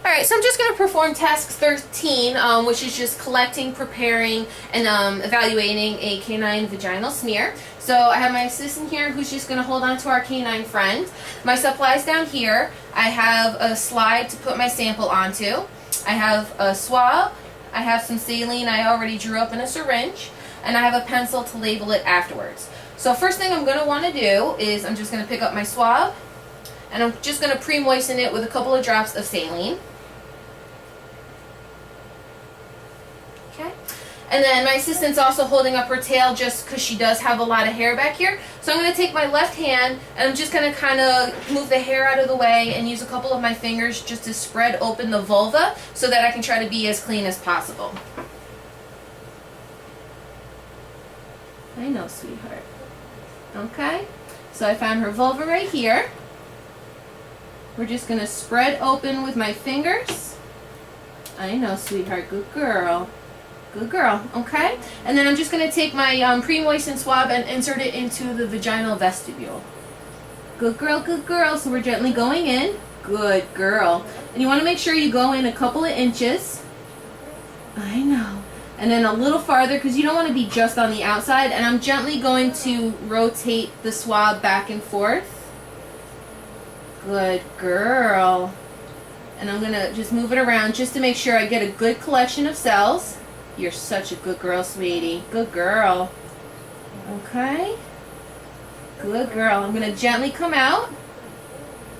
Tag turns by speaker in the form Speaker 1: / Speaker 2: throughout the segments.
Speaker 1: Alright, so I'm just going to perform task 13, which is just collecting, preparing, and evaluating a canine vaginal smear. So I have my assistant here who's just going to hold on to our canine friend. My supplies down here. I have a slide to put my sample onto. I have a swab. I have some saline I already drew up in a syringe. And I have a pencil to label it afterwards. So first thing I'm going to want to do is I'm just going to pick up my swab. And I'm just going to pre-moisten it with a couple of drops of saline. Okay. And then my assistant's also holding up her tail just because she does have a lot of hair back here. So I'm going to take my left hand and I'm just going to kind of move the hair out of the way and use a couple of my fingers just to spread open the vulva so that I can try to be as clean as possible. I know, sweetheart. Okay. So I found her vulva right here. We're just going to spread open with my fingers. I know, sweetheart. Good girl. Good girl. Okay? And then I'm just going to take my pre-moistened swab and insert it into the vaginal vestibule. Good girl, good girl. So we're gently going in. Good girl. And you want to make sure you go in a couple of inches. I know. And then a little farther because you don't want to be just on the outside. And I'm gently going to rotate the swab back and forth. Good girl. And I'm going to just move it around just to make sure I get a good collection of cells. You're such a good girl, sweetie. Good girl. Okay. Good girl. I'm going to gently come out.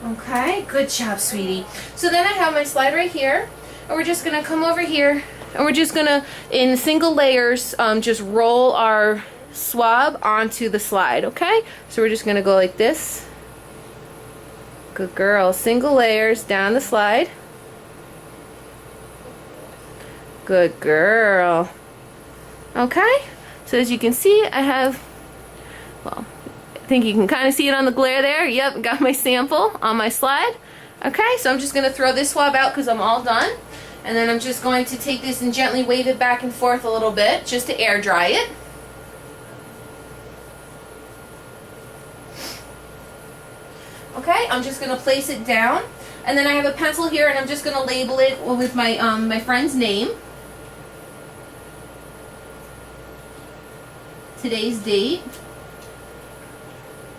Speaker 1: Okay. Good job, sweetie. So then I have my slide right here. And we're just going to come over here. And we're just going to, in single layers, just roll our swab onto the slide. Okay. So we're just going to go like this. Good girl. Single layers down the slide. Good girl. Okay. So as you can see, I have, well, I think you can kind of see it on the glare there. Yep, got my sample on my slide. Okay, so I'm just going to throw this swab out because I'm all done. And then I'm just going to take this and gently wave it back and forth a little bit just to air dry it. Okay, I'm just going to place it down. And then I have a pencil here and I'm just going to label it with my, my friend's name. Today's date.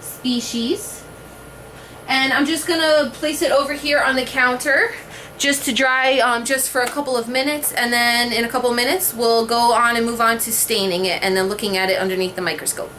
Speaker 1: Species. And I'm just going to place it over here on the counter just to dry just for a couple of minutes. And then in a couple of minutes we'll go on and move on to staining it and then looking at it underneath the microscope.